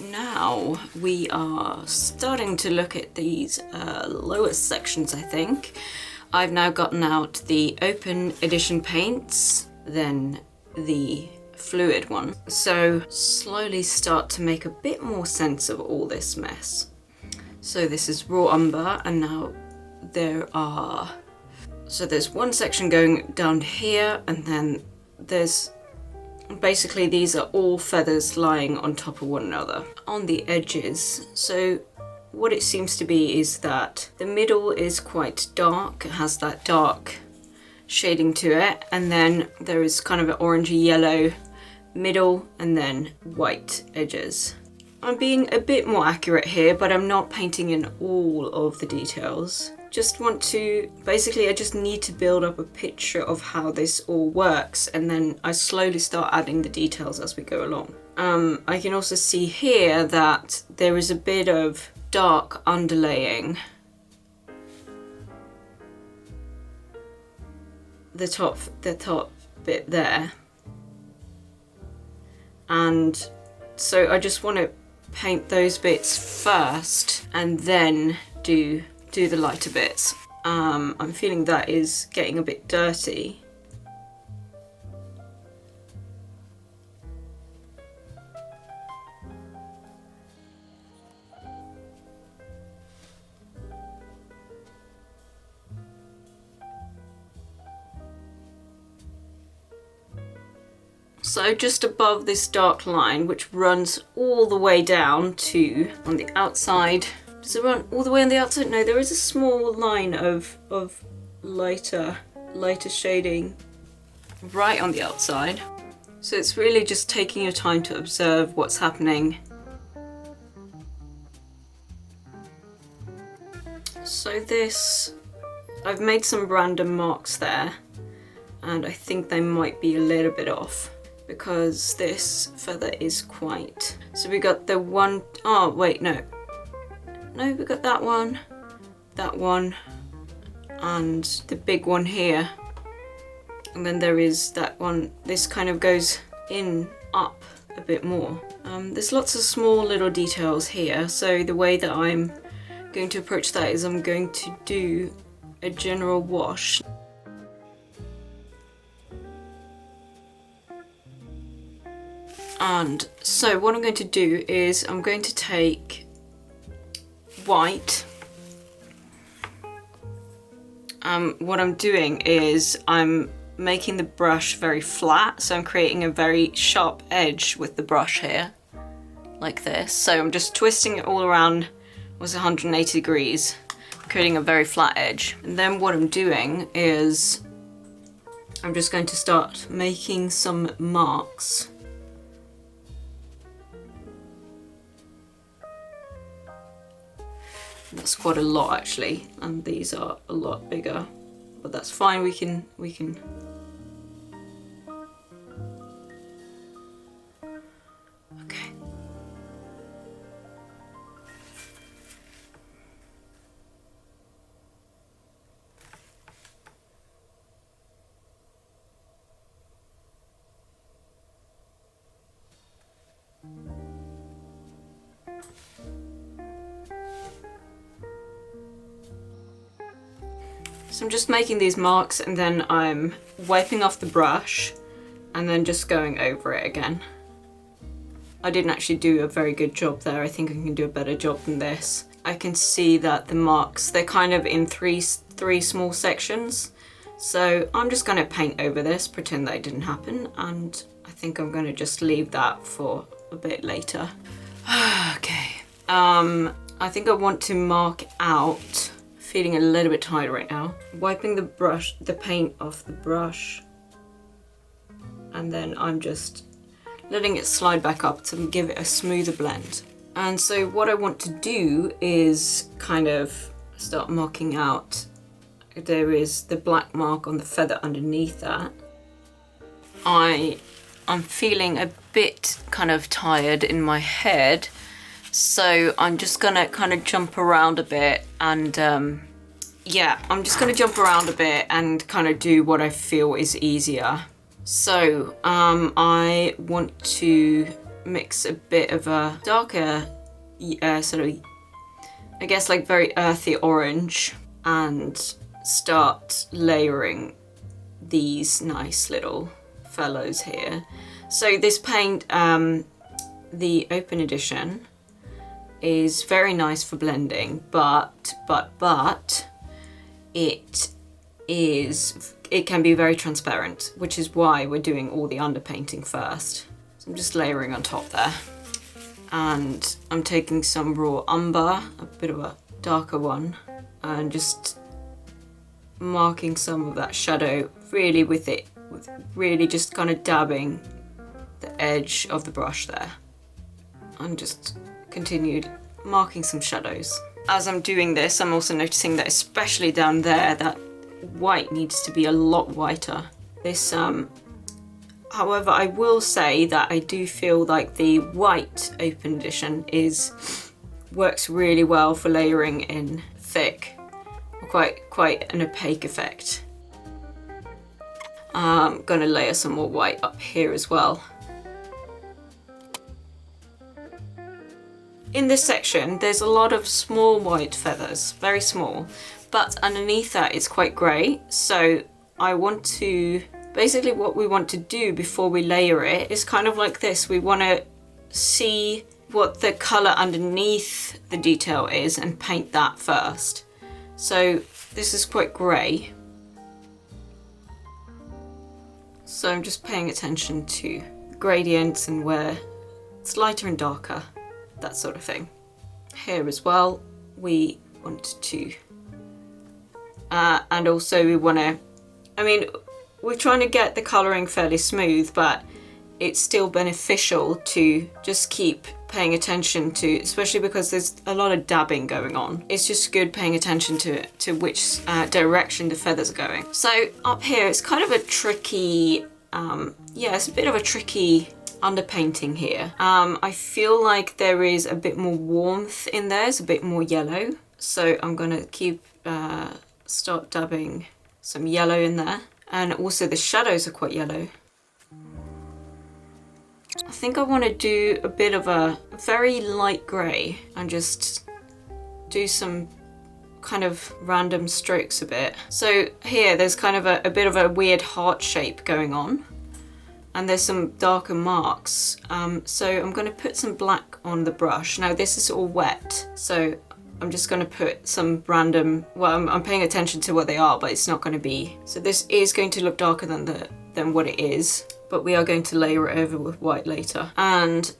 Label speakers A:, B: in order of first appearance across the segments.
A: Now we are starting to look at these lower sections, I think. I've now gotten out the open edition paints, then the fluid one. So slowly start to make a bit more sense of all this mess. So this is raw umber, and now there's one section going down here, and then there's basically these are all feathers lying on top of one another on the edges. So what it seems to be is that the middle is quite dark, it has that dark shading to it, and then there is kind of an orangey yellow middle and then white edges. I'm being a bit more accurate here, but I'm not painting in all of the details. Just want to, basically I just need to build up a picture of how this all works, and then I slowly start adding the details as we go along. I can also see here that there is a bit of dark underlaying the top bit there, and so I just want to paint those bits first and then do the lighter bits. I'm feeling that is getting a bit dirty. So just above this dark line, which runs all the way down to on the outside. Does it run all the way on the outside? No, there is a small line of lighter shading right on the outside. So it's really just taking your time to observe what's happening. So this, I've made some random marks there, and I think they might be a little bit off because this feather is quite... So we got the one, oh wait, no, we got that one, and the big one here. And then there is that one, this kind of goes in, up a bit more. There's lots of small little details here, so the way that I'm going to approach that is I'm going to do a general wash. And so what I'm going to do is I'm going to take white. What I'm doing is I'm making the brush very flat, so I'm creating a very sharp edge with the brush here, like this. So I'm just twisting it all around, was 180 degrees, creating a very flat edge. And then what I'm doing is I'm just going to start making some marks. That's quite a lot actually, and these are a lot bigger, but that's fine, we can okay. So I'm just making these marks, and then I'm wiping off the brush and then just going over it again. I didn't actually do a very good job there. I think I can do a better job than this. I can see that the marks, they're kind of in three small sections. So I'm just going to paint over this, pretend that it didn't happen, and I think I'm going to just leave that for a bit later. Okay. I think I want to mark out. Feeling a little bit tired right now. Wiping the paint off the brush, and then I'm just letting it slide back up to give it a smoother blend. And so what I want to do is kind of start marking out. There is the black mark on the feather underneath that. I'm feeling a bit kind of tired in my head, so I'm just gonna kind of jump around a bit, and yeah, I'm just gonna jump around a bit and kind of do what I feel is easier. So I want to mix a bit of a darker sort of, I guess, like very earthy orange, and start layering these nice little fellows here. So this paint, the open edition, is very nice for blending, but it can be very transparent, which is why we're doing all the underpainting first. So I'm just layering on top there. And I'm taking some raw umber, a bit of a darker one, and just marking some of that shadow really with really just kind of dabbing the edge of the brush there. And just continued marking some shadows. As I'm doing this, I'm also noticing that especially down there, that white needs to be a lot whiter. This, however, I will say that I do feel like the white open edition works really well for layering in thick, quite an opaque effect. I'm gonna layer some more white up here as well. In this section, there's a lot of small white feathers, very small, but underneath that it's quite grey. So I want to, basically what we want to do before we layer it is kind of like this. We want to see what the colour underneath the detail is and paint that first. So this is quite grey. So I'm just paying attention to gradients and where it's lighter and darker, that sort of thing. Here as well, we want to, and also we want to, I mean, we're trying to get the colouring fairly smooth, but it's still beneficial to just keep paying attention to, especially because there's a lot of dabbing going on. It's just good paying attention to which direction the feathers are going. So up here, it's kind of a tricky, yeah, it's a bit of a tricky underpainting here. I feel like there is a bit more warmth in there, it's a bit more yellow. So I'm gonna start dabbing some yellow in there. And also the shadows are quite yellow. I think I want to do a bit of a very light grey and just do some kind of random strokes a bit. So here there's kind of a bit of a weird heart shape going on, and there's some darker marks. So I'm going to put some black on the brush. Now this is all wet, so I'm just going to put some random, well, I'm paying attention to what they are, but it's not going to be, so this is going to look darker than what it is, but we are going to layer it over with white later. And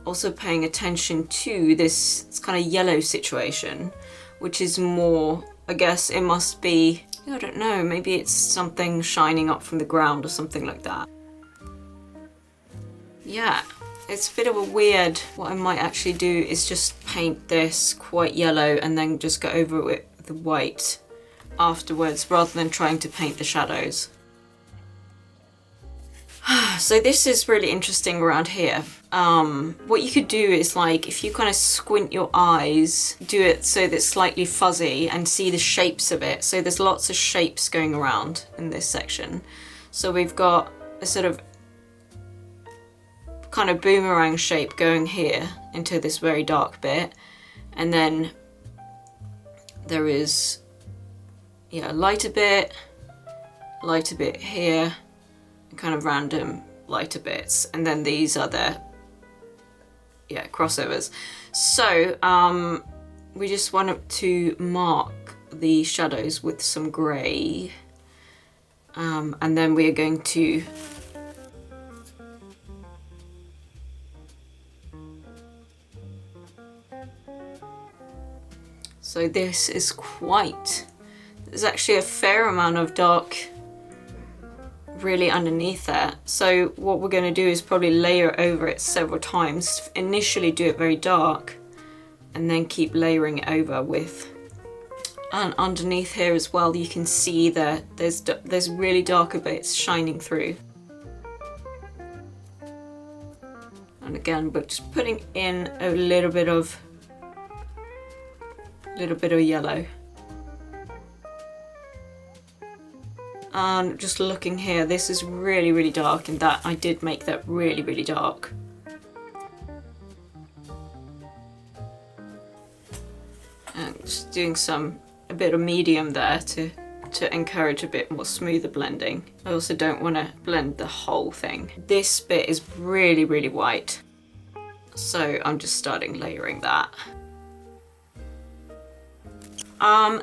A: also paying attention to this kind of yellow situation, which is more, I guess it must be, I don't know, maybe it's something shining up from the ground or something like that. Yeah. It's a bit of a weird, what I might actually do is just paint this quite yellow and then just go over it with the white afterwards, rather than trying to paint the shadows. So this is really interesting around here. What you could do is, like, if you kind of squint your eyes, do it so that it's slightly fuzzy and see the shapes of it. So there's lots of shapes going around in this section. So we've got a sort of kind of boomerang shape going here into this very dark bit, and then there is, yeah, lighter bit here, and kind of random lighter bits, and then these are the, yeah, crossovers. So we just want to mark the shadows with some grey, and then we are going to so this is quite, there's actually a fair amount of dark really underneath there. So what we're going to do is probably layer over it several times. Initially do it very dark and then keep layering it over with, and underneath here as well you can see that there's really darker bits shining through. And again, but just putting in a little bit of yellow. And just looking here, this is really, really dark, and that I did make that really, really dark. And just doing a bit of medium there to encourage a bit more smoother blending. I also don't want to blend the whole thing. This bit is really, really white. So I'm just starting layering that.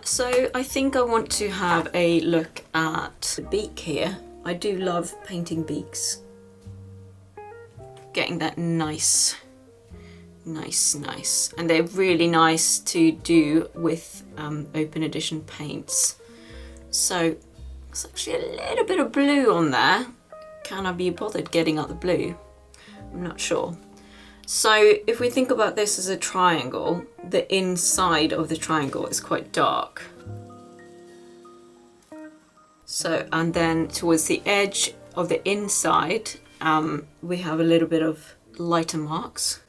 A: So I think I want to have a look at the beak here. I do love painting beaks. Getting that nice. And they're really nice to do with open edition paints. So there's actually a little bit of blue on there. Can I be bothered getting out the blue? I'm not sure. So if we think about this as a triangle, the inside of the triangle is quite dark. So, and then towards the edge of the inside, we have a little bit of lighter marks.